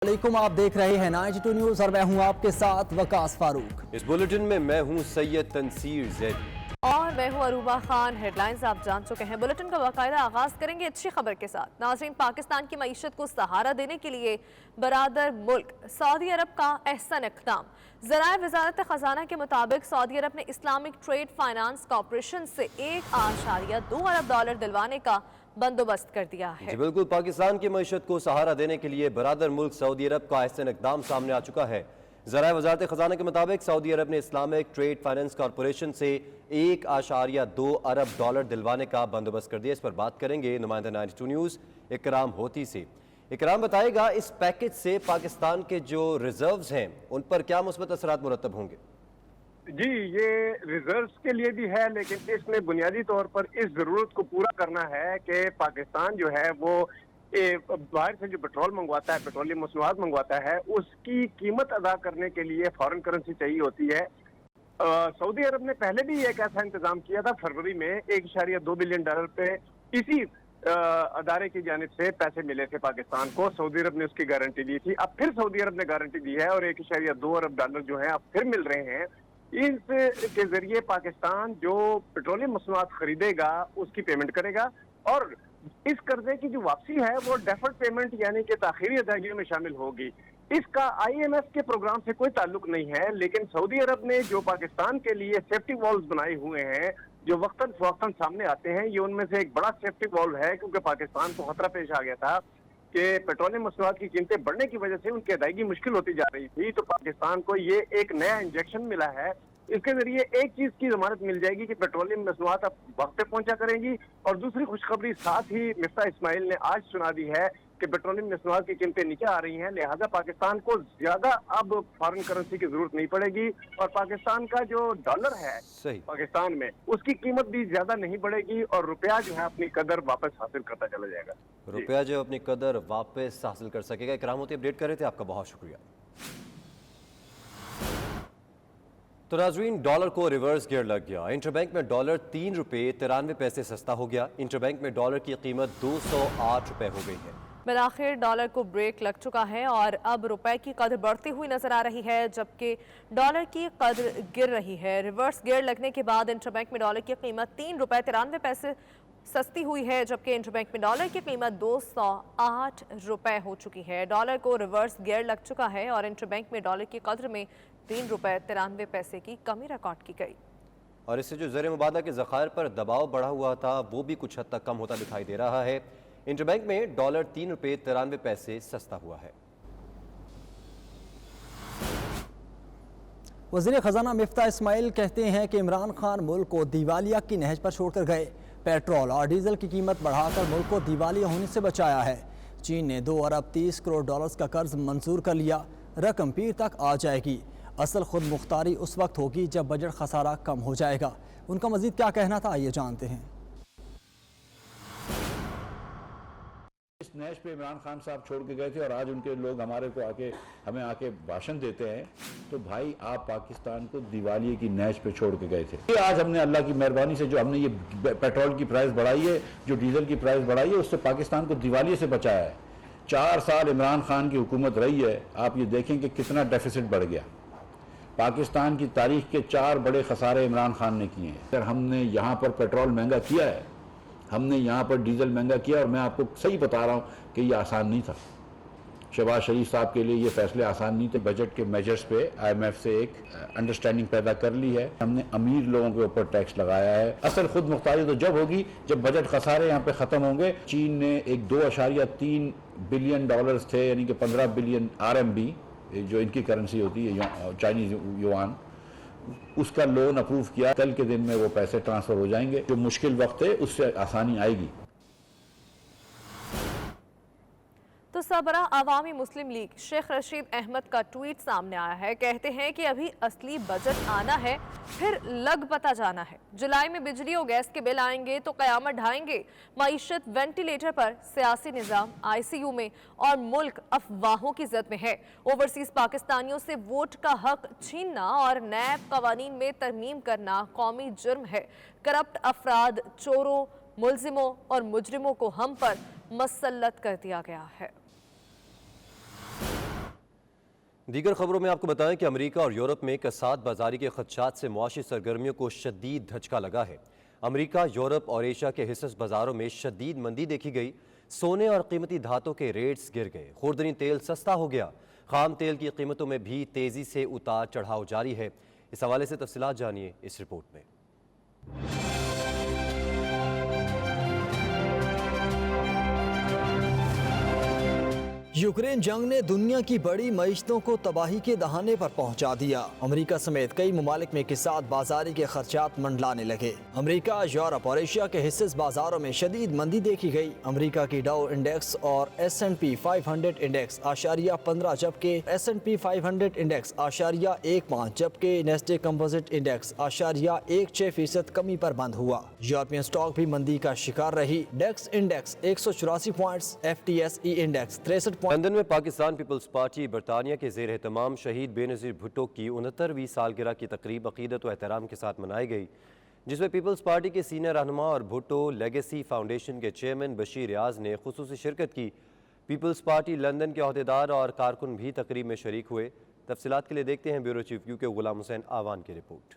वालेकुम, आप देख रहे हैं 92 न्यूज़ और मैं हूं आपके साथ वकास फारूक। इस बुलेटिन में मैं हूं सैयद तनसीर ज़ैदी और मैं हूं अरूबा खान। हेडलाइंस आप जान चुके हैं। बुलेटिन का बाकायदा आगाज करेंगे अच्छी खबर के साथ। नाज़रीन, पाकिस्तान की मईशत को सहारा देने के लिए बरादर मुल्क सऊदी अरब का अहसन इक़दाम। ज़राए वज़ारत ख़ज़ाना के मुताबिक सऊदी अरब ने इस्लामिक ट्रेड फाइनेंस कॉरपोरेशन से $1.2 अरब दिलवाने का बंदोबस्त कर दिया है। जी बिल्कुल, पाकिस्तान की मईशत को सहारा देने के लिए बरादर मुल्क सऊदी अरब का अहसन इक़दाम सामने आ चुका है। ज़राए वज़ारत ख़ज़ाना के मुताबिक सऊदी अरब ने इस्लामिक ट्रेड फाइनेंस कॉरपोरेशन से $1.2 अरब दिलवाने का बंदोबस्त कर दिया। इस पर बात करेंगे नुमाइंदा 92 न्यूज़ इकराम होती से। इकराम बताएगा, इस पैकेज से पाकिस्तान के जो रिजर्व्स हैं उन पर क्या मुस्बत असरात मुरतब होंगे? जी, ये रिजर्व्स के लिए भी है, लेकिन इसमें बुनियादी तौर पर इस ज़रूरत को पूरा करना है कि पाकिस्तान जो है वो बाहर से जो पेट्रोल मंगवाता है, पेट्रोलियम मसनूआत मंगवाता है, उसकी कीमत अदा करने के लिए फॉरेन करेंसी चाहिए होती है। सऊदी अरब ने पहले भी एक ऐसा इंतजाम किया था। फरवरी में $1.2 बिलियन पे इसी अदारे की जानिब से पैसे मिले थे पाकिस्तान को। सऊदी अरब ने उसकी गारंटी दी थी। अब फिर सऊदी अरब ने गारंटी दी है और $1.2 अरब जो है अब फिर मिल रहे हैं। इसके जरिए पाकिस्तान जो पेट्रोलियम मसनूआत खरीदेगा उसकी पेमेंट करेगा और इस कर्जे की जो वापसी है वो डेफर्ड पेमेंट यानी कि ताखीरी अदायगियों में शामिल होगी। इसका IMF के प्रोग्राम से कोई ताल्लुक नहीं है, लेकिन सऊदी अरब ने जो पाकिस्तान के लिए सेफ्टी वॉल्व बनाए हुए हैं जो वक्तन फवक्तन सामने आते हैं, ये उनमें से एक बड़ा सेफ्टी वॉल्व है, क्योंकि पाकिस्तान को खतरा पेश आ गया था कि पेट्रोलियम मसनूआत की कीमतें बढ़ने की वजह से उनकी अदायगी मुश्किल होती जा रही थी। तो पाकिस्तान को ये एक नया इंजेक्शन मिला है। इसके जरिए एक चीज की जमानत मिल जाएगी कि पेट्रोलियम मसनूआत अब वक्त पे पहुंचा करेंगी। और दूसरी खुशखबरी साथ ही मिफ्ता इस्माइल ने आज सुना दी है कि पेट्रोलियम मसनूआत की कीमतें नीचे आ रही हैं, लिहाजा पाकिस्तान को ज्यादा अब फॉरेन करेंसी की जरूरत नहीं पड़ेगी और पाकिस्तान का जो डॉलर है पाकिस्तान में उसकी कीमत भी ज्यादा नहीं बढ़ेगी और रुपया जो है अपनी कदर वापस हासिल करता चला जाएगा। रुपया जो अपनी कदर वापस हासिल कर सकेगा। इकराम होती अपडेट कर रहे थे, आपका बहुत शुक्रिया। तो नाज़रीन, डॉलर को रिवर्स गियर लग गया। इंटरबैंक में डॉलर ₹3.93 सस्ता हो गया। इंटरबैंक में डॉलर की कीमत ₹208 हो गई है। बिलाखिर डॉलर को ब्रेक लग चुका है और अब रुपए की कदर बढ़ती हुई नजर आ रही है, जबकि डॉलर की कदर गिर रही है। रिवर्स गियर लगने के बाद इंटरबैंक में डॉलर की कीमत ₹3.93 सस्ती हुई है, जबकि इंटरबैंक में डॉलर की कीमत ₹208 हो चुकी है। डॉलर को रिवर्स गियर लग चुका है और इंटरबैंक में डॉलर की कदर में ₹3.93 की कमी रिकॉर्ड की गई। और इससे जो ज़र मुबादला के ज़खायर पर दबाव बढ़ा हुआ था वो भी कुछ हद तक कम होता दिखाई दे रहा है। इंटरबैंक में डॉलर ₹3.93 सस्ता हुआ है। वज़ीर ख़ज़ाना मिफ्ता इस्माइल कहते हैं कि इमरान खान मुल्क को दिवालिया की नहज पर छोड़कर गए। पेट्रोल और डीजल की कीमत बढ़ाकर मुल्क को दिवालिया होने से बचाया है। चीन ने $2.30 अरब का कर्ज मंजूर कर लिया। रकम पीर तक आ जाएगी। असल खुद मुख्तारी उस वक्त होगी जब बजट खसारा कम हो जाएगा। उनका मजीद क्या कहना था, आइए जानते हैं। इस नहज पे इमरान खान साहब छोड़ के गए थे और आज उनके लोग हमें आके भाषण देते हैं, तो भाई आप पाकिस्तान को दिवालिये की नहज पे छोड़ के गए थे। ये आज हमने अल्लाह की मेहरबानी से जो हमने ये पेट्रोल की प्राइस बढ़ाई है, जो डीजल की प्राइस बढ़ाई है, उससे पाकिस्तान को दिवालिये से बचाया है। 4 साल इमरान खान की हुकूमत रही है, आप ये देखें कि कितना डेफिसिट बढ़ गया। पाकिस्तान की तारीख के 4 बड़े खसारे इमरान खान ने किए हैं। सर, हमने यहाँ पर पेट्रोल महंगा किया है, हमने यहाँ पर डीजल महंगा किया, और मैं आपको सही बता रहा हूँ कि ये आसान नहीं था। शहबाज शरीफ साहब के लिए ये फैसले आसान नहीं थे। बजट के मेजर्स पे IMF से एक अंडरस्टैंडिंग पैदा कर ली है। हमने अमीर लोगों के ऊपर टैक्स लगाया है। असल खुद मुख्तारी तो जब होगी जब बजट खसारे यहाँ पे ख़त्म होंगे। चीन ने एक $2.3 बिलियन थे, यानी कि 15 बिलियन RMB जो इनकी करेंसी होती है, चाइनीज युआन, उसका लोन अप्रूव किया। कल के दिन में वो पैसे ट्रांसफर हो जाएंगे। जो मुश्किल वक्त है उससे आसानी आएगी। तो सरबराह अवामी मुस्लिम लीग शेख रशीद अहमद का ट्वीट सामने आया है। कहते हैं कि अभी असली बजट आना है, फिर लग पता जाना है। जुलाई में बिजली और गैस के बिल आएंगे तो कयामत ढाएंगे। मईशत वेंटिलेटर पर, सियासी निज़ाम ICU में और मुल्क अफवाहों की जद में है। ओवरसीज पाकिस्तानियों से वोट का हक छीनना और नैब कवानीन में तरमीम करना कौमी जुर्म है। करप्ट अफराद, चोरों, मुलजिमों और मुजरिमों को हम पर मसल्लत कर दिया गया है। دیگر خبروں میں آپ کو بتائیں کہ امریکہ اور یورپ میں کساد بازاری کے خدشات سے معاشی سرگرمیوں کو شدید دھچکا لگا ہے۔ امریکہ، یورپ اور ایشیا کے حصص بازاروں میں شدید مندی دیکھی گئی۔ سونے اور قیمتی دھاتوں کے ریٹس گر گئے۔ خوردنی تیل سستا ہو گیا۔ خام تیل کی قیمتوں میں بھی تیزی سے اتار چڑھاؤ جاری ہے۔ اس حوالے سے تفصیلات جانیے اس رپورٹ میں۔ یوکرین جنگ نے دنیا کی بڑی معیشتوں کو تباہی کے دہانے پر پہنچا دیا۔ امریکہ سمیت کئی ممالک میں کساد بازاری کے خدشات منڈلانے لگے۔ امریکہ، یورپ اور ایشیا کے حصص بازاروں میں شدید مندی دیکھی گئی۔ امریکہ کی ڈاؤ انڈیکس اور S&P 500 انڈیکس اشاریہ 15 جبکہ S&P 500 انڈیکس اشاریہ 15 جبکہ نیسڈیک کمپوزٹ انڈیکس اشاریہ 16% کمی پر بند ہوا۔ یورپین سٹاک بھی مندی کا شکار رہی۔ DAX index 184 points, FTSE index 63 point. London میں پاکستان پیپلز پارٹی برطانیہ کے زیر اہتمام شہید بے نظیر بھٹو کی 69ویں سالگرہ کی تقریب عقیدت و احترام کے ساتھ منائی گئی، جس میں پیپلز پارٹی کے سینئر رہنما اور بھٹو لیگیسی فاؤنڈیشن کے چیئرمین بشیر ریاض نے خصوصی شرکت کی۔ پیپلز پارٹی لندن کے عہدیدار اور کارکن بھی تقریب میں شریک ہوئے۔ تفصیلات کے لیے دیکھتے ہیں بیورو چیف کیو کے غلام حسین آوان کی رپورٹ۔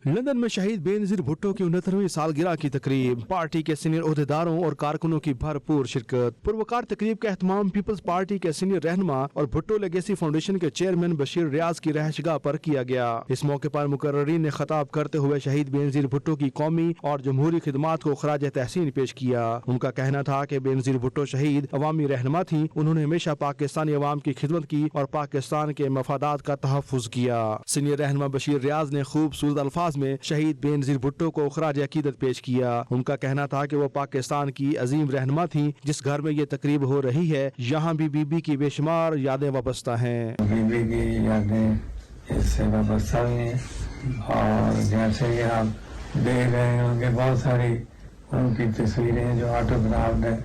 لندن میں شہید بے نظیر بھٹو کی 69ویں سالگرہ کی تقریب، پارٹی کے سینئر عہدیداروں اور کارکنوں کی بھرپور شرکت۔ پروقار تقریب کا اہتمام پیپلز پارٹی کے سینئر رہنما اور بھٹو لیگیسی فاؤنڈیشن کے چیئرمین بشیر ریاض کی رہائش گاہ پر کیا گیا۔ اس موقع پر مقررین نے خطاب کرتے ہوئے شہید بے نظیر بھٹو کی قومی اور جمہوری خدمات کو خراج تحسین پیش کیا۔ ان کا کہنا تھا کہ بے نظیر بھٹو شہید عوامی رہنما تھیں، انہوں نے ہمیشہ پاکستانی عوام کی خدمت کی اور پاکستان کے مفادات کا تحفظ کیا۔ سینئر رہنما بشیر ریاض نے خوبصورت الفاظ میں شہید بے نظیر بھٹو کو خراج عقیدت پیش کیا۔ ان کا کہنا تھا کہ وہ پاکستان کی عظیم رہنما تھیں۔ جس گھر میں یہ تقریب ہو رہی ہے یہاں بھی بی بی کی بے شمار یادیں وابستہ ہیں۔ بی بی کی یادیں اس سے وابستہ ہیں اور جیسے کہ آپ دیکھ رہے ہوں کہ بہت ساری ان کی تصویریں ہیں جو آٹوگرافڈ ہیں،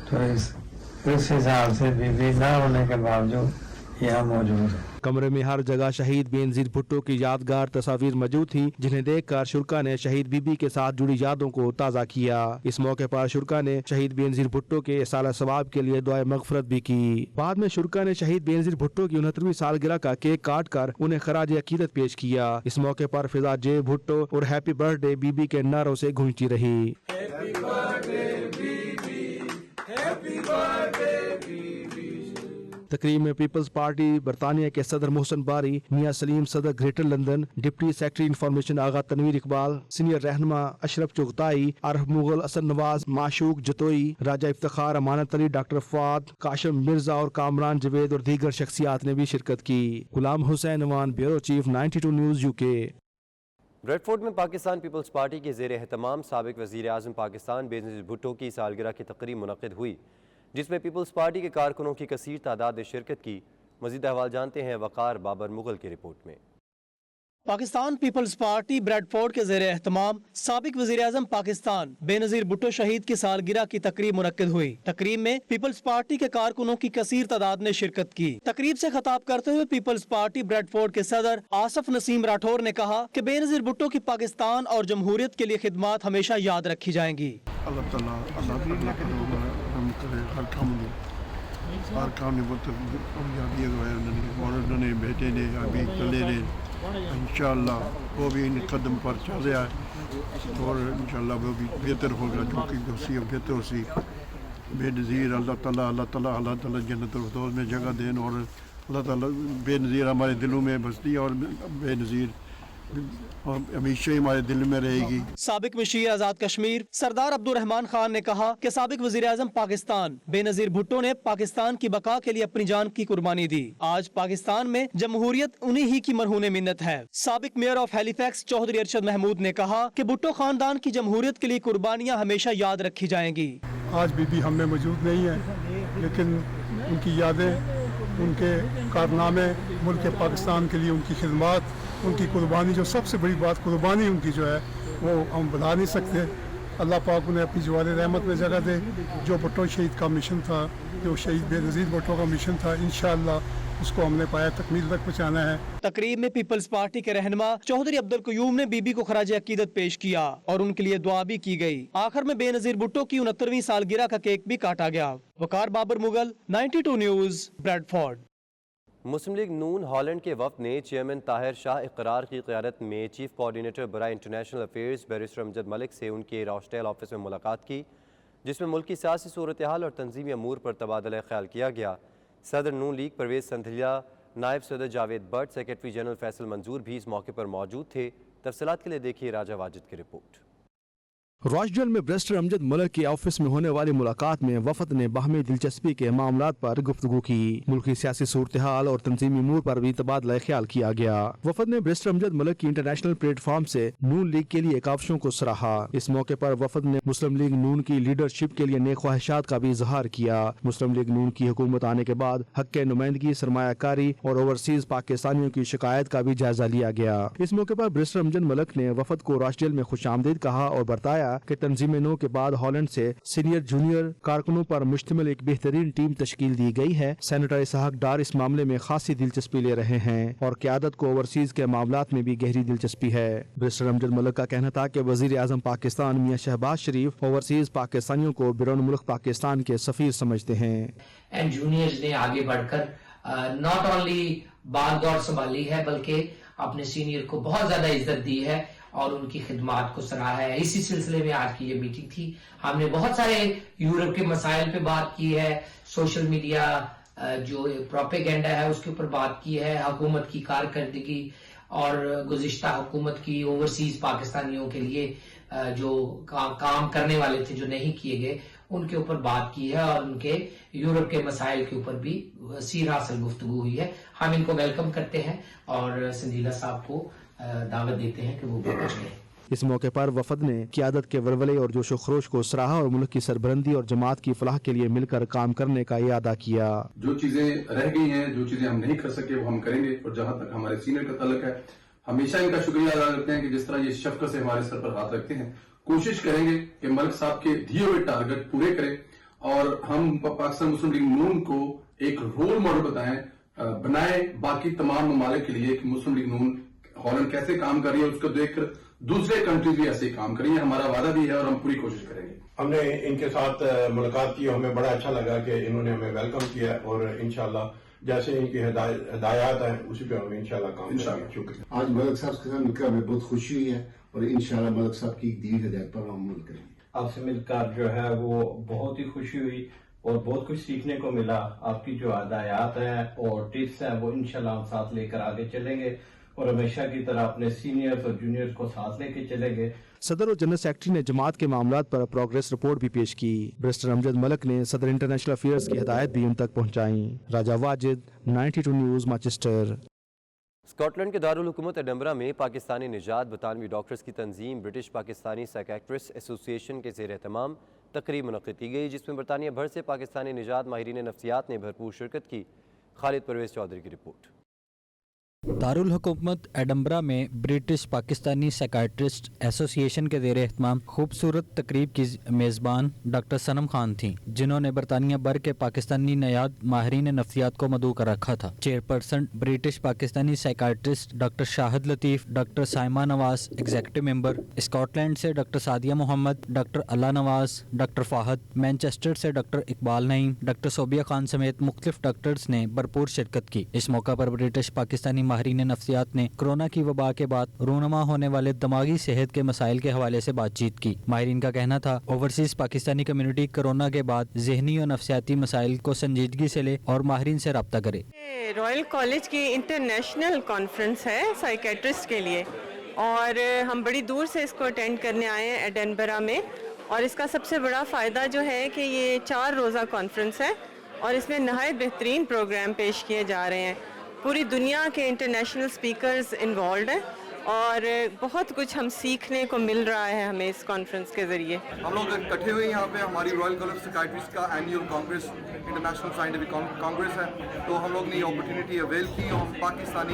تو اس حساب سے بی بی نہ ہونے کے باوجود یہاں موجود ہے۔ کمرے میں ہر جگہ شہید بے نظیر بھٹو کی یادگار تصاویر موجود تھیں، جنہیں دیکھ کر شرکا نے شہید بی بی کے ساتھ جڑی یادوں کو تازہ کیا۔ اس موقع پر شرکا نے شہید بے نظیر بھٹو کے اصالہ ثواب کے لیے دعائے مغفرت بھی کی۔ بعد میں شرکا نے شہید بے نظیر بھٹو کی 69ویں سالگرہ کا کیک کاٹ کر انہیں خراج عقیدت پیش کیا۔ اس موقع پر فضا جے بھٹو اور ہیپی برتھ ڈے بی بی کے نعروں سے گونجتی رہی۔ تقریب میں پیپلز پارٹی برطانیہ کے صدر محسن باری، میاں سلیم صدر greater London, deputy secretary information Agha Tanveer Iqbal, senior رہنما اشرف چغتائی، عارف مغل، اسد نواز، معشوق جتوئی، راجہ افتخار، امانت علی، ڈاکٹر فواد، کاشم مرزا اور کامران جوید اور دیگر شخصیات نے بھی شرکت کی۔ Ghulam Hussain Awan, bureau chief, 92 news UK۔ Bradford میں پاکستان پیپلز پارٹی کے زیر اہتمام سابق وزیر اعظم پاکستان بے نظیر بھٹو کی سالگرہ کی تقریب منعقد ہوئی، جس میں پیپلز پارٹی کے کارکنوں کی کثیر تعداد نے شرکت کی۔ مزید احوال جانتے ہیں وقار بابر مغل کی رپورٹ میں۔ Pakistan Peoples Party Bradford کے زیر اہتمام سابق وزیر اعظم پاکستان بے نظیر بھٹو شہید کی سالگرہ کی تقریب منعقد ہوئی۔ تقریب میں پیپلز پارٹی کے کارکنوں کی کثیر تعداد نے شرکت کی۔ تقریب سے خطاب کرتے ہوئے پیپلز پارٹی بریڈ فورڈ کے صدر آصف نسیم راٹھور نے کہا کہ بے نظیر بھٹو کی پاکستان اور جمہوریت کے لیے خدمات ہمیشہ یاد رکھی جائیں گی۔ اللہ تعالیٰ ہم کرے ہر کام نے بہت کامیابی ہے، انہوں نے بیٹے نے ابھی کلے نے انشاءاللہ وہ بھی ان قدم پر چل رہا ہے اور انشاءاللہ وہ بھی بہتر ہوگا، جو کہ اسی بہتر اسی بے نظیر اللہ تعالیٰ جنت الفردوس میں جگہ دین، اور اللہ تعالیٰ بے نظیر ہمارے دلوں میں بستی اور بے نظیر ہمیشہ ہمارے دل میں رہے گی۔ سابق مشیر آزاد کشمیر سردار عبد الرحمان خان نے کہا کہ سابق وزیر اعظم پاکستان بے نظیر بھٹو نے پاکستان کی بقا کے لیے اپنی جان کی قربانی دی۔ آج پاکستان میں جمہوریت انہی ہی کی مرہون منت ہے۔ سابق mayor of Halifax Chaudhry Arshad Mahmood نے کہا کہ بھٹو خاندان کی جمہوریت کے لیے قربانیاں ہمیشہ یاد رکھی جائیں گی۔ آج بھی ہم میں موجود نہیں ہے، لیکن ان کی یادیں، ان کے کارنامے، ملک پاکستان کے لیے ان کی خدمات، ان کی قربانی، جو سب سے بڑی بات قربانی ان کی جو ہے وہ ہم بھلا نہیں سکتے۔ اللہ پاک انہیں اپنی جوال رحمت میں جگہ دے۔ جو بھٹو شہید کا مشن تھا، جو شہید بے نظیر بھٹو کا مشن تھا، انشاءاللہ उसको हमने पाया तकमील तक पहुँचाना है। तकरीब में पीपल्स पार्टी के रहनुमा चौधरी अब्दुल कयूम ने बीबी को खराज अकीदत पेश किया और उनके लिए दुआ भी की गई। आखिर में बेनजीर भुट्टो की 69वीं सालगिरह का केक भी काटा गया। वकार बाबर मुगल, 92 न्यूज़, ब्रैडफोर्ड। मुस्लिम लीग नून हॉलैंड के वफ्द ने चेयरमैन ताहिर शाह इकरार की क़यादत में चीफ कोऑर्डिनेटर बराए international affairs barrister Amjad Malik से उनके रॉस्टेल ऑफिस में मुलाकात की, जिसमें मुल्क की सियासी सूरत हाल और तंजीमी अमूर पर तबादला ख्याल किया गया। सदर नून लीग परवेज़ संथलिया, नायब सदर Javed but, secretary general Faisal मंजूर भी इस मौके पर मौजूद थे। तफसीलात के लिए देखिए राजा वाजिद की रिपोर्ट। रॉसडेल में बैरिस्टर अमजद मलिक के ऑफिस में होने वाली मुलाकात में वफद ने बाहमी दिलचस्पी के मामलात पर गुफ्तगू की। मुल्क की सियासी सूरत हाल और तंजीमी अमूर पर भी तबादला ख्याल किया गया। वफद ने बैरिस्टर अमजद मलिक की इंटरनेशनल प्लेटफॉर्म से नून लीग के लिए काविशों को सराहा। इस मौके पर वफद ने मुस्लिम लीग नून की लीडरशिप के लिए नेक ख्वाहिशात का भी इजहार किया। मुस्लिम लीग नून की हुकूमत आने के बाद हक नुमाइंदगी, सरमायाकारी और ओवरसीज पाकिस्तानियों की शिकायत का भी जायजा लिया गया। इस मौके पर बैरिस्टर अमजद मलिक ने वफद को रॉसडेल में खुशामदीद कहा और बताया कि तंजीम नौ के बाद हॉलैंड से सीनियर जूनियर कारकुनों पर मुश्तमिल एक बेहतरीन टीम तश्कील दी गई है। सेनेटर इसहाक डार इस मामले में खासी दिलचस्पी ले रहे हैं और क़यादत को ओवरसीज के मामलात में भी गहरी दिलचस्पी है। बैरिस्टर अमजद मलिक का कहना था कि वज़ीर आज़म पाकिस्तान मियां शहबाज शरीफ ओवरसीज पाकिस्तानियों को बैरून मुल्क पाकिस्तान के सफीर समझते हैं। एंड जूनियर्स ने आगे बढ़कर नॉट ओनली बाग दौड़ संभाली है बल्कि अपने सीनियर को बहुत ज्यादा इज्जत दी है और उनकी खिदमात को सराहा है। इसी सिलसिले में आज की ये मीटिंग थी। हमने बहुत सारे यूरोप के मसाइल पे बात की है, सोशल मीडिया जो प्रोपेगेंडा है उसके ऊपर बात की है, हुकूमत की कारकर्दगी और गुज़िश्ता हुकूमत की ओवरसीज पाकिस्तानियों के लिए जो काम करने वाले थे जो नहीं किए गए उनके ऊपर बात की है और उनके यूरोप के मसाइल के ऊपर भी सीरासल गुफ्तगू हुई है। हम इनको वेलकम करते हैं और संजीला साहब को दावत देते हैं कि वो पहुंच गए। इस मौके पर वफद ने क़यादत के वलवले और जोशो खरोश को सराहा और मुल्क की सरबरंदी और जमात की फलाह के लिए मिलकर काम करने का इरादा किया। जो चीजें रह गई हैं, जो चीजें हम नहीं कर सके वो हम करेंगे और जहां तक हमारे सीनियर का ताल्लुक है हमेशा इनका शुक्रिया अदा करते हैं कि जिस तरह ये शफ़क़त से हमारे सर पर हाथ रखते हैं। कोशिश करेंगे कि मलिक साहब के दिए हुए टारगेट पूरे करें और हम पाकिस्तान मुस्लिम लीग नून को एक रोल मॉडल बनाए बाकी तमाम ममालिक के लिए कि मुस्लिम लीग नून हॉलैंड कैसे काम कर रही है उसको देखकर दूसरे कंट्रीज भी ऐसे ही काम करेंगे। हमारा वादा भी है और हम पूरी कोशिश करेंगे। हमने इनके साथ मुलाकात की, हमें बड़ा अच्छा लगा कि इन्होंने हमें वेलकम किया और इंशाल्लाह जैसे इनकी हिदायत है उसी पे हम इंशाल्लाह काम करेंगे। शुक्रिया। आज मलिक साहब के साथ मिलकर हमें बहुत खुशी हुई है और इंशाल्लाह मलिक साहब की दी हिदायत पर हम अमल करेंगे। आपसे मिलकर जो है वो बहुत ही खुशी हुई और बहुत कुछ सीखने को मिला। आपकी जो हिदायत हैं और टिप्स हैं वो इंशाल्लाह हम साथ लेकर आगे चलेंगे और हमेशा की तरह अपने सीनियर्स और जूनियर्स को साथ लेके चलेंगे। सदर और जनरल सेक्रेटरी ने जमात के मामलात पर प्रोग्रेस रिपोर्ट भी पेश की। बैरिस्टर अमजद मलिक ने सदर इंटरनेशनल अफेयर्स की हिदायत भी उन तक पहुंचाई। राजा वाजिद, 92 न्यूज़, मैनचेस्टर। स्कॉटलैंड के दारुल हुकूमत एडिनबरा में पाकिस्तानी निजात बरतानवी डॉक्टर्स की तंजीम ब्रिटिश पाकिस्तानी साइकियाट्रिस्ट एसोसिएशन के ज़ेर एहतमाम तकरीब मुनक़्क़िद की गई, जिसमें बरतानिया भर से पाकिस्तानी निजात माहिरीन नफ्सियात ने भरपूर शिरकत की। खालिद परवेज़ चौधरी की रिपोर्ट। दारुल हुकूमत एडिनबरा में ब्रिटिश पाकिस्तानी साइकियाट्रिस्ट एसोसिएशन के ज़ेर एहतमाम खूबसूरत तकरीब की मेज़बान डॉक्टर सनम खान थीं, जिन्होंने बरतानिया भर के पाकिस्तानी नयाद माहिरीन नफ्सियात को मदऊ कर रखा था। Chairperson British Pakistani psychiatrist doctor Shahid Latif, doctor Saima Nawaz executive member, Scotland से doctor Sadia Mohammad, doctor Allah Nawaz, doctor Fahad, Manchester से डॉक्टर इकबाल नईम, डॉक्टर सोबिया खान समेत मुख्तलिफ डॉक्टर्स ने भरपूर शिरकत की। इस मौका पर ब्रिटिश पाकिस्तानी माहिरीन नफ्सियात ने कोरोना की वबा के बाद रूनमा होने वाले दिमागी सेहत के मसाइल के हवाले से बातचीत की। माहिरीन का कहना था ओवरसीज पाकिस्तानी कम्युनिटी कोरोना के बाद जहनी और नफ्सियाती मसाइल को संजीदगी से ले और माहिरीन से रब्ता करे। रॉयल कॉलेज की इंटरनेशनल कॉन्फ्रेंस है साइकियाट्रिस्ट के लिए और हम बड़ी दूर से इसको अटेंड करने आए हैं एडिनबरा में। और इसका सबसे बड़ा फ़ायदा जो है कि ये 4 रोज़ा कॉन्फ्रेंस है और इसमें नहायत बेहतरीन प्रोग्राम पेश किए जा रहे हैं। पूरी दुनिया के इंटरनेशनल स्पीकर्स इन्वॉल्व हैं और बहुत कुछ हम सीखने को मिल रहा है हमें इस कॉन्फ्रेंस के ज़रिए। हम लोग इकट्ठे हुए यहाँ पे हमारी रॉयल कॉलेज साइकियाट्रिस्ट का annual Congress international scientific Congress है, तो हम लोग ने ये अपॉर्चुनिटी अवेल की और हम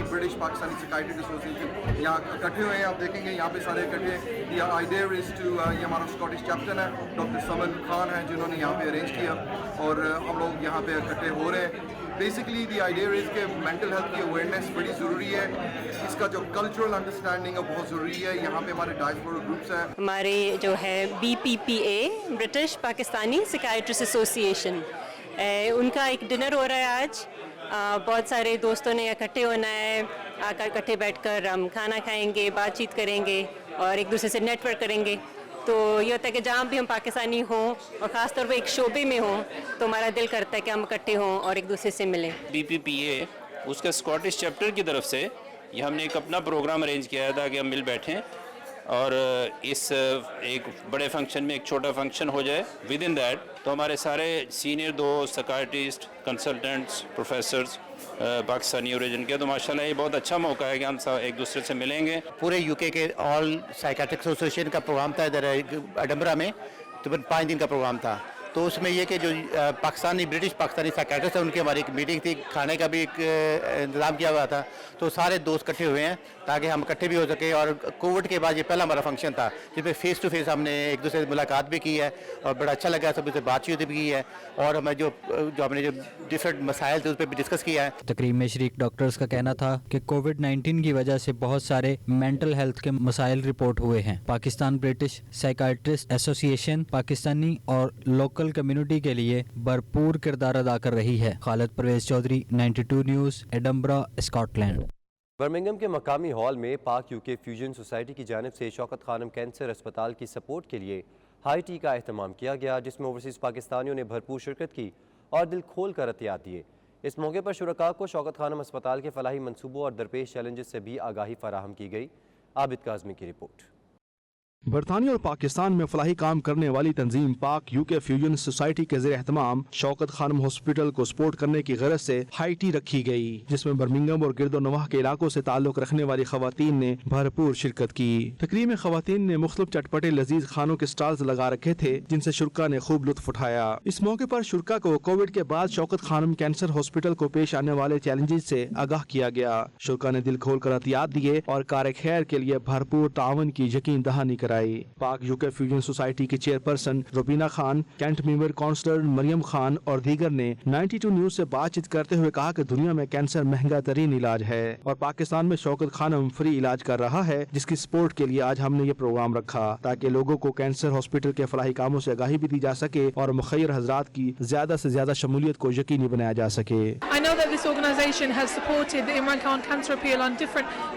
ब्रिटिश पाकिस्तानी साइकियाट्रिस्ट एसोसिएशन यहाँ इकट्ठे हुए हैं। आप देखेंगे यहाँ पे सारे इकट्ठे। ये आइडिया इज टू ये हमारा स्कॉटिश कैप्टन है डॉक्टर समन खान है जिन्होंने यहाँ पे अरेंज किया और हम लोग यहाँ पे इकट्ठे हो रहे हैं بیسکلی دی آئیڈیا از کہ مینٹل ہیلتھ کی اویئرنیس بڑی ضروری ہے, اس کا جو کلچرل انڈرسٹینڈنگ ہے بہت ضروری ہے. یہاں پہ ہمارے ڈائسپورا گروپس ہیں, ہمارے جو ہے BPPA برٹش پاکستانی سیکائٹرسٹ ایسوسی ایشن, ان کا ایک ڈنر ہو رہا ہے آج. بہت سارے دوستوں نے اکٹھے ہونا ہے, آ کر اکٹھے بیٹھ کر ہم کھانا کھائیں گے, بات چیت کریں گے اور ایک دوسرے سے نیٹ ورک کریں گے. تو یہ ہوتا ہے کہ جہاں بھی ہم پاکستانی ہوں اور خاص طور پہ ایک شعبے میں ہوں تو ہمارا دل کرتا ہے کہ ہم اکٹھے ہوں اور ایک دوسرے سے ملیں. BPPA اس کا اسکاٹش چیپٹر کی طرف سے یہ ہم نے ایک اپنا پروگرام ارینج کیا تھا کہ ہم مل بیٹھیں اور اس ایک بڑے فنکشن میں ایک چھوٹا فنکشن ہو جائے. ود ان دیٹ تو ہمارے سارے سینئر دوست, psychiatrist, consultants, professors Pakistani origin کے, تو ماشاءاللہ یہ بہت اچھا موقع ہے کہ ہم سب ایک دوسرے سے ملیں گے. پورے UK کے آل سائیکیٹرک ایسوسیشن کا پروگرام تھا ادھر ایڈنبرا میں, تو 5 دن کا پروگرام تھا. تو اس میں یہ کہ جو برٹش پاکستانی سائیکیٹرسٹ ہیں ان کی ہماری ایک میٹنگ تھی, کھانے کا بھی ایک انتظام کیا ہوا تھا. تو سارے دوست اکٹھے ہوئے ہیں تاکہ ہم اکٹھے بھی ہو سکیں. اور کووڈ کے بعد یہ پہلا ہمارا فنکشن تھا جس میں فیس ٹو فیس ہم نے ایک دوسرے سے ملاقات بھی کی ہے اور بڑا اچھا لگا, سب سے بات چیت بھی کی ہے اور ہمیں جو ہم نے جو ڈفرینٹ مسائل تھے اس پہ بھی ڈسکس کیا ہے. تقریب میں شریک ڈاکٹرز کا کہنا تھا کہ کووڈ-19 کی وجہ سے بہت سارے مینٹل ہیلتھ کے مسائل رپورٹ ہوئے ہیں. پاکستان برٹش سائیکیٹرسٹ ایسوسی ایشن پاکستانی اور لوکل کمیونٹی کے لیے بھرپور کردار ادا کر رہی ہے. Khalid Pervez Chaudhry, 92 news, Edinburgh, Scotland. Birmingham کے مقامی ہال میں پاک UK فیوژن سوسائٹی کی جانب سے شوکت خانم کینسر اسپتال کی سپورٹ کے لیے ہائی ٹی کا اہتمام کیا گیا, جس میں اوورسیز پاکستانیوں نے بھرپور شرکت کی اور دل کھول کر عطیات دیے. اس موقع پر شرکاء کو شوکت خانم اسپتال کے فلاحی منصوبوں اور درپیش چیلنجز سے بھی آگاہی فراہم کی گئی. عابد کاظمی کی رپورٹ. برطانیہ اور پاکستان میں فلاحی کام کرنے والی تنظیم پاک UK فیوژن سوسائٹی کے زیر اہتمام شوکت خانم ہاسپٹل کو سپورٹ کرنے کی غرض سے ہائی ٹی رکھی گئی, جس میں برمنگھم اور گرد و نواح کے علاقوں سے تعلق رکھنے والی خواتین نے بھرپور شرکت کی. تقریب میں خواتین نے مختلف چٹپٹے لذیذ کھانوں کے سٹالز لگا رکھے تھے جن سے شرکاء نے خوب لطف اٹھایا. اس موقع پر شرکاء کو کووڈ کے بعد شوکت خانم کینسر ہاسپٹل کو پیش آنے والے چیلنجز سے آگاہ کیا گیا. شرکاء نے دل کھول کر عطیات دیے اور کار خیر کے لیے بھرپور تعاون کی یقین دہانی کرائی. پاک UK فیوژن سوسائٹی کی چیئرپرسن روبینہ خان, کینٹ ممبر کونسلر مریم خان اور دیگر نے 92 نیوز سے بات چیت کرتے ہوئے کہا کہ دنیا میں کینسر مہنگا ترین علاج ہے اور پاکستان میں شوکت خانم فری علاج کر رہا ہے, جس کی سپورٹ کے لیے آج ہم نے یہ پروگرام رکھا تاکہ لوگوں کو کینسر ہاسپٹل کے فلاحی کاموں سے آگاہی بھی دی جا سکے اور مخیر حضرات کی زیادہ سے زیادہ شمولیت کو یقینی بنایا جا سکے. I know that this organisation has supported the Imran Khan Cancer Appeal on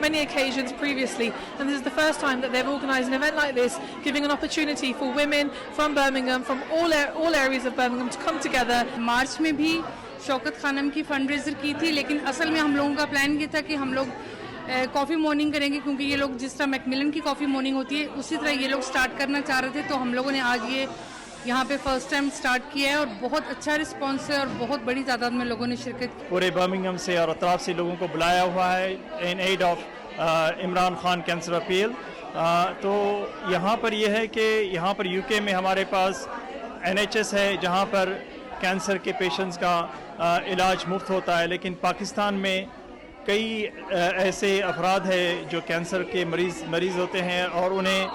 many occasions previously, and this is the first time that they've organised an event like this, giving an opportunity for women from Birmingham, from all areas of Birmingham to come together. March میں بھی شوکت خانم کی fund razor کی تھی, لیکن اصل میں ہم لوگوں کا پلان یہ تھا کہ ہم لوگ کافی مارننگ کریں گے, کیونکہ یہ لوگ جس طرح میکملن کی کافی مارننگ ہوتی ہے اسی طرح یہ لوگ سٹارٹ کرنا چاہ رہے تھے. تو ہم لوگوں نے آج یہ یہاں پہ فرسٹ ٹائم سٹارٹ کیا ہے اور بہت اچھا رسپانس ہے اور بہت بڑی تعداد میں لوگوں نے شرکت کی. پورے برمنگھم سے اور اطراف سے لوگوں کو بلایا ہوا ہے in aid of Imran Khan cancer appeal. تو یہاں پر یہ ہے کہ یہاں پر UK میں ہمارے پاس NHS ہے جہاں پر کینسر کے پیشنٹس کا علاج مفت ہوتا ہے, لیکن پاکستان میں کئی ایسے افراد ہیں جو کینسر کے مریض ہوتے ہیں اور انہیں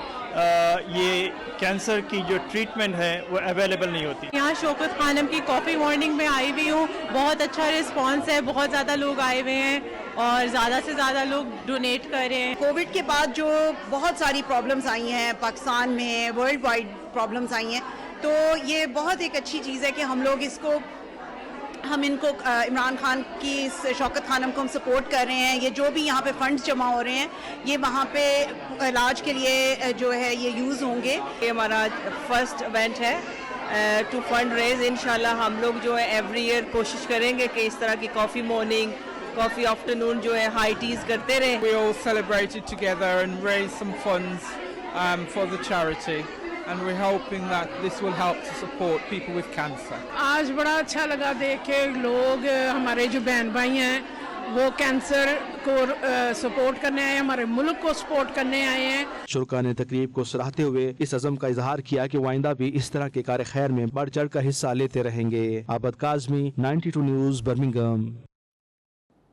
یہ کینسر کی جو ٹریٹمنٹ ہے وہ اویلیبل نہیں ہوتی. یہاں شوکت خانم کی کافی مارننگ میں آئی ہوئی ہوں, بہت اچھا رسپانس ہے, بہت زیادہ لوگ آئے ہوئے ہیں اور زیادہ سے زیادہ لوگ ڈونیٹ کر رہے ہیں. کووڈ کے بعد جو بہت ساری پرابلمز آئی ہیں پاکستان میں, ورلڈ وائڈ پرابلمز آئی ہیں, تو یہ بہت ایک اچھی چیز ہے کہ ہم ان کو عمران خان کی اس شوکت خانم کو ہم سپورٹ کر رہے ہیں. یہ جو بھی یہاں پہ فنڈز جمع ہو رہے ہیں یہ وہاں پہ علاج کے لیے جو ہے یہ یوز ہوں گے. یہ ہمارا فرسٹ ایونٹ ہے ٹو فنڈ ریز. انشاءاللہ ہم لوگ جو ہے ایوری ایئر کوشش کریں گے کہ اس طرح کی کافی مارننگ, کافی آفٹرنون جو ہے ہائی ٹیز کرتے رہیں. We all celebrated together and raised some funds for the charity. And we're hoping that this will help to support people with cancer. آج بڑا اچھا لگا دیکھ کے لوگ ہمارے جو بہن بھائی ہیں وہ کینسر کو سپورٹ کرنے آئے ہیں, ہمارے ملک کو سپورٹ کرنے آئے ہیں. شرکاء نے تقریب کو سراہتے ہوئے اس عزم کا اظہار کیا کہ وہ آئندہ بھی اس طرح کے کار خیر میں بڑھ چڑھ کر حصہ لیتے رہیں گے. عابد کاظمی, 92 نیوز, برمنگھم.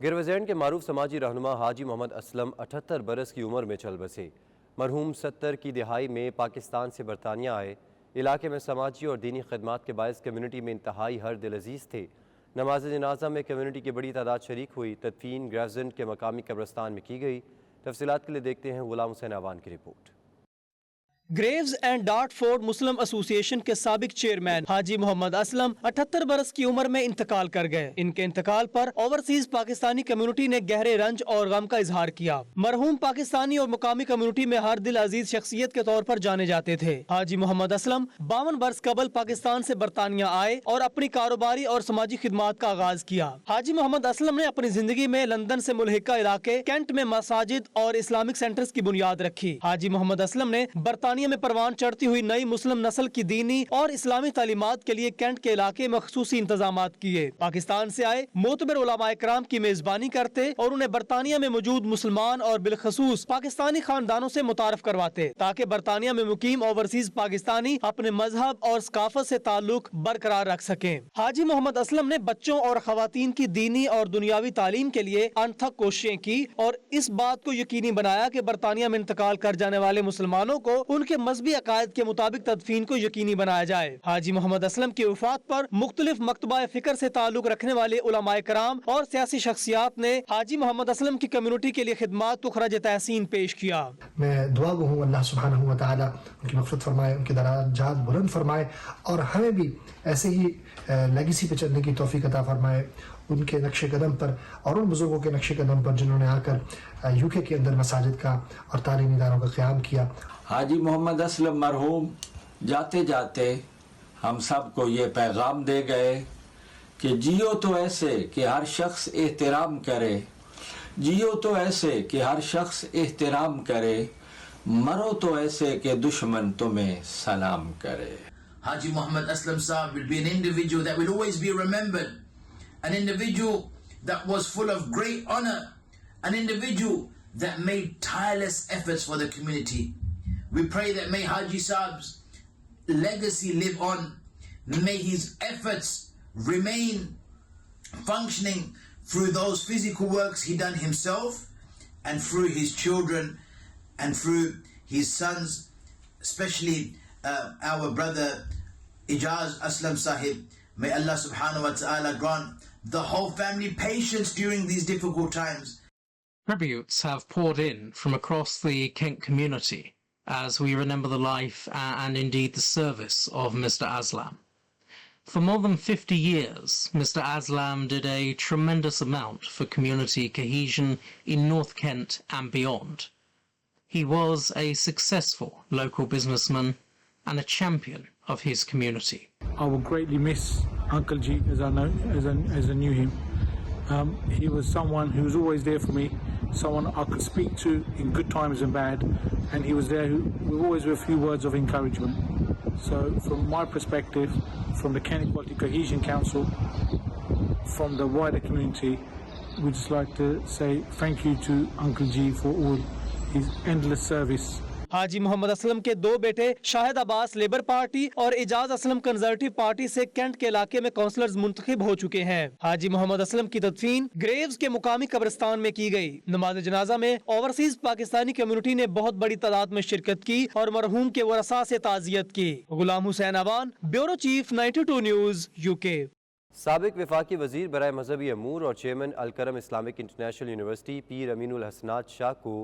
گروزینڈ کے معروف سماجی رہنما حاجی محمد اسلم 78 برس کی عمر میں چل بسے. مرحوم 70 کی دہائی میں پاکستان سے برطانیہ آئے. علاقے میں سماجی اور دینی خدمات کے باعث کمیونٹی میں انتہائی ہر دل عزیز تھے. नमाज जनाजा में कम्युनिटी की बड़ी तादाद शरीक हुई। तदफीन ग्रेवजेंट के मकामी कब्रिस्तान में की गई। तफसीलात के लिए देखते हैं गुलाम हुसैन आवान की report. Graves and डार्टफोर्ड Muslim association के साबिक चेयरमैन हाजी मोहम्मद असलम 78 बरस की उम्र में इंतकाल कर गए। इनके इंतकाल पर ओवरसीज पाकिस्तानी कम्युनिटी ने गहरे रंज और गम का इजहार किया। मरहूम पाकिस्तानी और मुकामी कम्युनिटी में हर दिल अजीज शख्सियत के तौर पर जाने जाते थे। हाजी मोहम्मद असलम 52 बरस कबल पाकिस्तान से बरतानिया आए और अपनी कारोबारी और समाजी खिदमात का आगाज किया। हाजी मोहम्मद असलम ने अपनी जिंदगी में लंदन से मुल्हिका इलाके कैंट में मसाजिद और इस्लामिक सेंटर्स की बुनियाद रखी। हाजी मोहम्मद असलम ने बरतानिया में परवान चढ़ती हुई नई मुस्लिम नस्ल की दीनी और इस्लामी तालीमात के लिए कैंट के इलाके में खसूसी इंतजामात किए। पाकिस्तान से आए मोतबर उलमाए कराम की मेजबानी करते और उन्हें बरतानिया में मौजूद मुसलमान और बिलखसूस पाकिस्तानी खानदानों से मुतारफ करवाते ताकि बरतानिया में मुकीम ओवरसीज पाकिस्तानी अपने मजहब और सकाफत से ताल्लुक बरकरार रख सकें। हाजी मोहम्मद असलम ने बच्चों और खवातीन की दीनी और दुनियावी तालीम के लिए अनथक कोशिशें की और इस बात को यकीनी बनाया कि बरतानिया में इंतकाल कर जाने वाले मुसलमानों को उनके मजहबी अकायद के मुताबिक तदफीन को यकीनी बनाया जाए। हाजी मोहम्मद असलम की वफात पर मुख्तलिफ मकतबा फिक्र से ताल्लुक रखने वाले उलमाए कराम और सियासी शख्सियात ने हाजी मोहम्मद असलम की कम्युनिटी के लिए खिदमात को खराज तहसीन पेश किया। मैं दुआ गो हूँ अल्लाह सुब्हानहू व तआला उनकी मग़फ़िरत फरमाए, उनके दराजात बुलंद फरमाए और हमें भी ऐसे ही लेगेसी पे चलने की तौफीक अता फरमाए, उनके नक्शे कदम पर और उन बुजुर्गों के नक्शे कदम पर जिन्होंने आकर यूके के अंदर मसाजिद का और तालीमी इदारों का क़याम किया। हाजी मोहम्मद असलम मरहूम जाते जाते हम सब को ये पैगाम दे गए कि जियो तो ऐसे कि हर शख्स एहतराम करे, जियो तो ऐसे कि हर शख्स एहतराम करे, मरो तो ऐसे कि दुश्मन तुम्हें सलाम करे। Haji Muhammad Aslam Saab will be an individual that will always be remembered, an individual that was full of great honor, an individual that made tireless efforts for the community. We pray that may Haji Saab's legacy live on, may his efforts remain functioning through those physical works he done himself and through his children and through his sons, especially our brother Ijaz Aslam Sahib. May Allah subhanahu wa ta'ala grant the whole family patience during these difficult times. Tributes have poured in from across the Kent community as we remember the life and indeed the service of Mr. Aslam. For more than 50 years, Mr. Aslam did a tremendous amount for community cohesion in North Kent and beyond. He was a successful local businessman and a champion of his community. I will greatly miss Uncle G as I knew him. He was someone who was always there for me, someone I could speak to in good times and bad, and he was there with always with a few words of encouragement. So from my perspective, from the Kent Equality Cohesion Council, from the wider community, we'd just like to say thank you to Uncle G for all his endless service. हाजी मोहम्मद असलम के दो बेटे Shahid Abbas labour party और Ijaz Aslam conservative party से cantt के इलाके में counsellors मुंतखब हो चुके हैं। हाजी मोहम्मद असलम की तदफीन ग्रेव्स के मुकामी कब्रिस्तान में की गई। नमाज जनाजा में ओवरसीज पाकिस्तानी कम्युनिटी ने बहुत बड़ी तादाद में शिरकत की और मरहूम के वरसा से ताज़ियत की। Ghulam Hussain Awan, bureau chief 92 news UK। साबिक वफाकी वजीर बराए मजहबी अमूर और chairman Alkaram Islamic international university Pir Aminul हसनात शाह को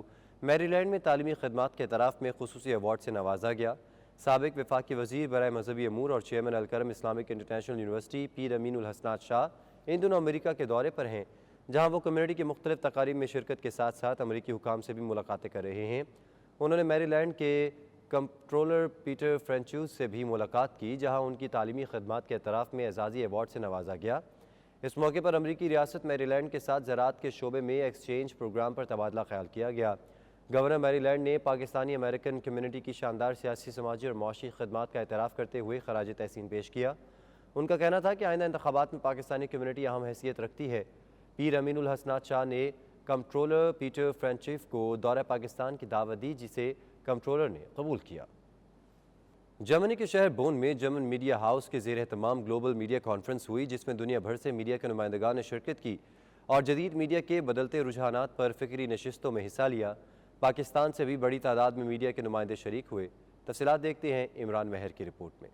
मैरीलैंड में तालीमी खदमात के तरफ में खुसूसी अवार्ड से नवाजा गया। साबिक वफाकी वजीर बराए मजहबी अमूर और chairman Alkaram Islamic international university Pir Aminul हसनात शाह इन दोनों अमेरिका के दौरे पर हैं, जहाँ वो कम्युनिटी की मुख्तलिफ तकारीब में शिरकत के साथ साथ अमरीकी हुकाम से भी मुलाकातें कर रहे हैं। उन्होंने मैरीलैंड के कंट्रोलर पीटर फ्रेंचूज से भी मुलाकात की, जहाँ उनकी तालीमी खदमात के तरफ में एजाज़ी अवार्ड से नवाजा गया। इस मौके पर अमरीकी रियासत मैरीलैंड के साथ ज़राअत के शोबे में एक्सचेंज प्रोग्राम पर तबादला ख्याल किया गया। गवर्नर मैरीलैंड ने पाकिस्तानी अमेरिकन कम्युनिटी की शानदार सियासी, समाजी और माशी खदमात का एतराफ़ करते हुए खराज तहसीन पेश किया। उनका कहना था कि आइंदा इंतखाबात में पाकिस्तानी कम्युनिटी अहम हैसियत रखती है। पीर अमीनुल हसनात शाह ने कंट्रोलर पीटर फ्रेंचिफ को दौरा पाकिस्तान की दावत दी, जिसे कंट्रोलर ने कबूल किया। जर्मनी के शहर बोन में जर्मन मीडिया हाउस के ज़ेर एहतमाम ग्लोबल मीडिया कॉन्फ्रेंस हुई, जिसमें दुनिया भर से मीडिया के नुमाइंदगान ने शिरकत की और जदीद मीडिया के बदलते रुझानात पर फ़िक्री नशिस्तों में हिस्सा लिया। पाकिस्तान से भी बड़ी तादाद में मीडिया के नुमाइंदे शरीक हुए। तफसीलात देखते हैं इमरान महर की रिपोर्ट में।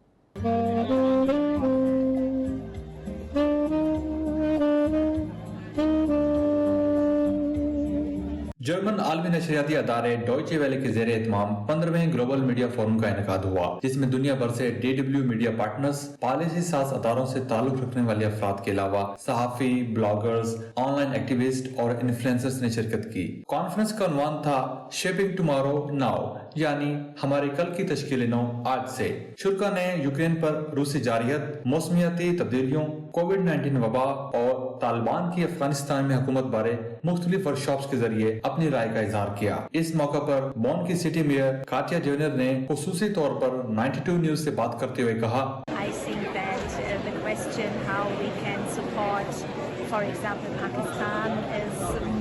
जर्मन आलमी नशरियाती अदारे डॉयचे वेले के ज़ेरे एहतमाम 15वें ग्लोबल मीडिया फोरम का इनेकाद हुआ, जिसमें दुनिया भर से DW मीडिया पार्टनर्स, पॉलिसी साज अदारों से ताल्लुक रखने वाले अफराद के अलावा सहाफी, ब्लॉगर्स, ऑनलाइन एक्टिविस्ट और इन्फ्लुएंसर्स ने शिरकत की। कॉन्फ्रेंस का उन्वान था शेपिंग टुमारो नाउ, यानी हमारे कल की तश्कील नौ आज से। शुरा ने यूक्रेन पर रूसी जारियत, मौसमियाती तब्दीलियों, कोविड-19 वबा और तालिबान की अफगानिस्तान में हुकूमत बारे मुख्तलिफ वर्कशॉप्स के जरिए अपनी राय का इजहार किया। इस मौका पर बॉन की सिटी मेयर काटिया जेनर ने खुसूसी तौर पर 92 न्यूज से बात करते हुए कहा, I think that the question how we can support, for example, Pakistan is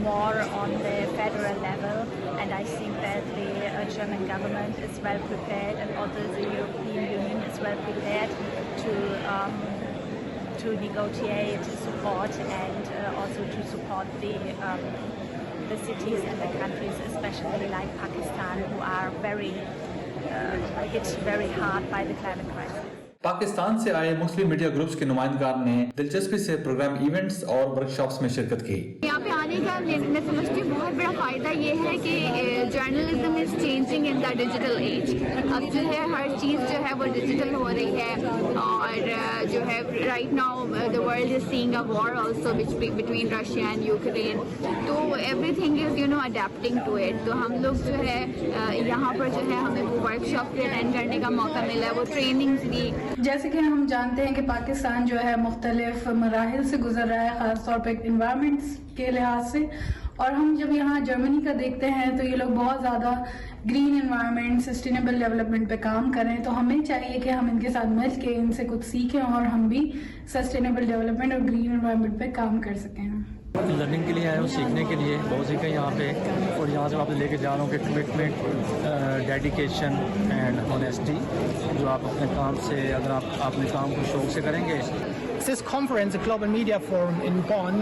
more on the federal level, and I think that the German government is well prepared, and also the European Union is well prepared to negotiate support and also to support the cities and the countries, especially like Pakistan, who are very hit very hard by the climate crisis. Pakistan से आए मुस्लिम media groups के नुमाइंदगार ने दिलचस्पी से programme events और workshops में शिरकत की। यहाँ पे आने का मैं समझती हूँ बहुत बड़ा फायदा ये है कि journalism is changing in the digital age. अब जो है हर चीज़ जो है वो डिजिटल हो रही है, और जो है right now the world is seeing a war also between Russia and Ukraine, तो everything is adapting to it. तो हम लोग जो है यहाँ पर जो है हमें वो वर्कशॉप अटेंड करने का मौका मिला, वो ट्रेनिंग्स ली। जैसे कि हम जानते हैं कि पाकिस्तान जो है मुख्तलिफ मराहिल से गुजर रहा है, ख़ास तौर पर इन्वायरमेंट्स के लिहाज से, और हम जब यहाँ जर्मनी का देखते हैं तो ये लोग बहुत ज़्यादा ग्रीन इन्वायरमेंट, सस्टेनेबल डेवलपमेंट पे काम करें। तो हमें चाहिए कि हम इनके साथ मिल के इनसे कुछ सीखें और हम भी सस्टेनेबल डेवलपमेंट और ग्रीन इन्वायरमेंट पे काम कर सकें। लर्निंग के लिए आए हो, सीखने के लिए बहुत सीखा यहाँ पे, और यहाँ से वापस लेके जा रहा हूँ कि कमिटमेंट, डेडिकेशन एंड ऑनेस्टी, जो आप अपने काम से अगर आप अपने काम को शौक से करेंगे। This conference, the Global Media Forum in Bonn,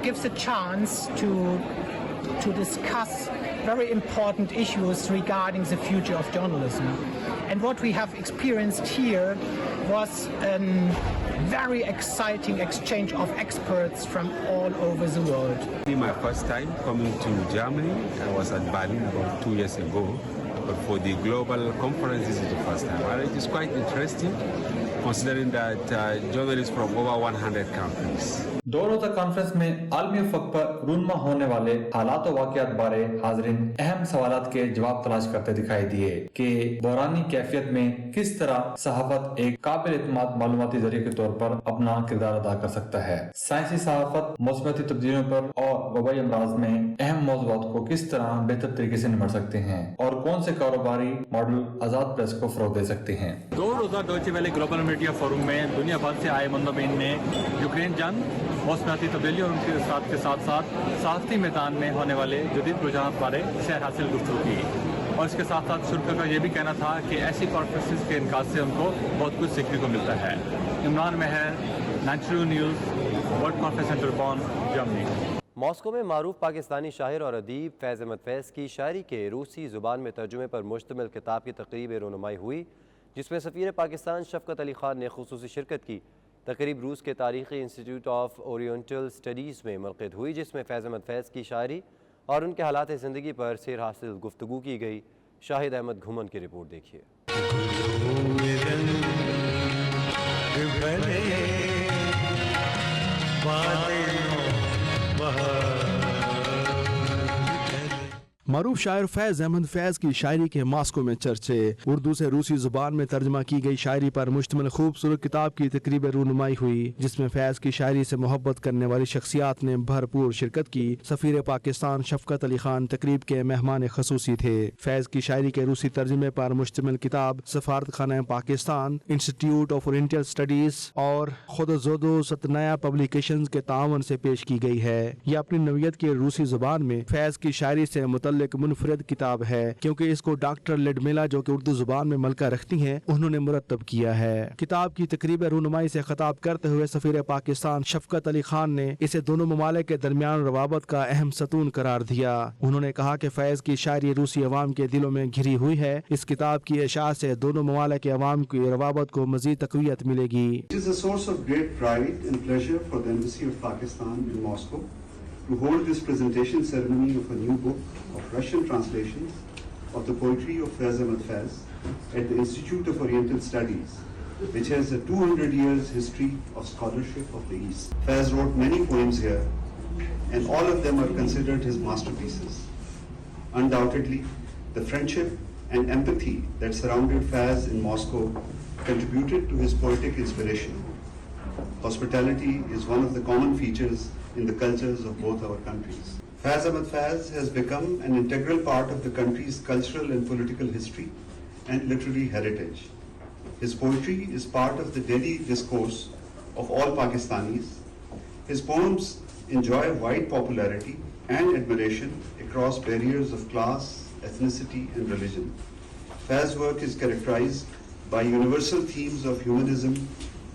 gives a chance to discuss very important issues regarding the future of journalism. And what we have experienced here was a very exciting exchange of experts from all over the world. This is my first time coming to Germany. I was at Berlin about 2 years ago, but for the global conference, this is the first time. And it is quite interesting, considering that journalists from over 100 countries. दो रोज़ा conference में आलमी Afak पर रूनमा होने वाले हालात और वाक़यात बारे हाज़रीन अहम सवालात के जवाब तलाश करते दिखाई दिए कि बहरानी कैफियत में किस तरह सहाफ़त एक काबिल एतमाद मालूमाती ज़रिए के तौर पर अपना किरदार अदा कर सकता है। साइंसी सहाफ़त मौसमियाती तब्दीलियों पर और वबाई अमराज में अहम मौज़ूआत को किस तरह बेहतर तरीके से निपट सकते हैं, और कौन से कारोबारी मॉडल आज़ाद प्रेस को फ़रोग़ दे सकते हैं। दो रोज़ा Deutsche Welle global media forum में दुनिया भर से आए मंदबीन ने यूक्रेन जंग, मौसमियाती तब्दीली और उनके साथ साथ सहाफ़ती मैदान में होने वाले जदीद रुझान बारे सैर हासिल गुफ्तगू की, और इसके साथ साथ शुरा का ये भी कहना था कि ऐसी कॉन्फ्रेंसेस के इनकाद से उनको बहुत कुछ सीखने को मिलता है। Imran Mehar, 92 news, world conference centre Bonn, Germany. Moscow में मारूफ पाकिस्तानी शायर और अदीब फैज़ अहमद फैज़ की शायरी के रूसी ज़ुबान में तर्जुमे पर मुश्तमिल किताब की तकरीब रोनुमाई हुई, जिसमें सफ़ीर पाकिस्तान शफ़क़त अली ख़ान ने खुसूसी शिरकत की। तकरीब रूस के तारीख़ी इंस्टीट्यूट ऑफ ओरिएंटल स्टडीज़ में मुनक़िद हुई, जिसमें फैज़ अहमद फैज़ की शायरी और उनके हालात ज़िंदगी पर सैर हासिल गुफ्तगू की गई। शाहिद अहमद घुमन की रिपोर्ट देखिए। मारूफ शायर फैज़ अहमद फैज़ की शायरी के मॉस्को में चर्चे। उर्दू से रूसी जुबान में तर्जमा की गई शायरी पर मुश्तमिल खूबसूरत किताब की तकरीब रूनुमाई हुई, जिसमें फैज़ की शायरी से मोहब्बत करने वाली शख्सियात ने भरपूर शिरकत की। सफ़ीर पाकिस्तान शफ़क़त अली ख़ान तकरीब के मेहमान खसूसी थे। फैज़ की शायरी के रूसी तर्जमे पर मुश्तमिल किताब सफारत खाना Pakistan, institute of oriental studies और खुद जोदो सतनाया पब्लिकेशंस के तावन से पेश की गई है। यह अपनी नवीयत की रूसी जुबान में फैज़ की शायरी से एक मुनफरद किताब है, क्योंकि इसको डॉक्टर लेडमेला, जो कि उर्दू जुबान में मलका रखती हैं, उन्होंने मुरतब किया है। किताब की तकरीब रूनुमाई से खिताब करते हुए सफीर पाकिस्तान शफ़क़त अली खान ने इसे दोनों ममालिक के दरमियान रवाबत का अहम सतून करार दिया। उन्होंने कहा कि फैज़ की शायरी रूसी अवाम के दिलों में घिरी हुई है। इस किताब की इशाअत से दोनों ममालिक के अवाम की रवाबत को मज़ीद तक़वियत मिलेगी। It is a source of great pride and pleasure for the Embassy of Pakistan in Moscow to hold this presentation ceremony of a new book of Russian translations of the poetry of Faiz Ahmad Faiz at the Institute of Oriental Studies, which has a 200 years history of scholarship of the East. Faiz wrote many poems here, and all of them are considered his masterpieces. Undoubtedly, the friendship and empathy that surrounded Faiz in Moscow contributed to his poetic inspiration. Hospitality is one of the common features in the cultures of both our countries. Faiz Ahmad Faiz has become an integral part of the country's cultural and political history and literary heritage. His poetry is part of the daily discourse of all Pakistanis. His poems enjoy wide popularity and admiration across barriers of class, ethnicity, and religion. Faiz's work is characterized by universal themes of humanism,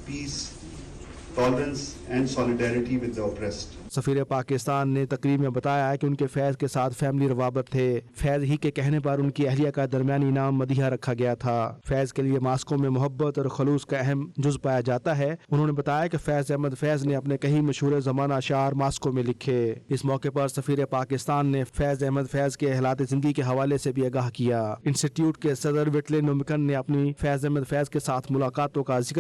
peace, tolerance, and solidarity with the oppressed. सफीर Pakistan ने तकरीर में बताया कि उनके फैज़ के साथ family रवाबत थे। फैज़ ही के कहने पर उनकी अहलिया का दरमियानी नाम मदीहा रखा गया था। फैज़ के लिए मास्को में मोहब्बत और खलूस का अहम जुज पाया जाता है। उन्होंने बताया कि फैज़ अहमद फैज़ ने अपने कई मशहूर ज़माना अशार मास्को में लिखे। इस मौके पर सफीर पाकिस्तान ने फैज़ अहमद फैज़ के हालात ज़िंदगी के हवाले से भी आगाह किया। इंस्टीट्यूट के सदर विटले नुमकन ने अपनी फैज़ अहमद फैज़ के साथ मुलाकातों का जिक्र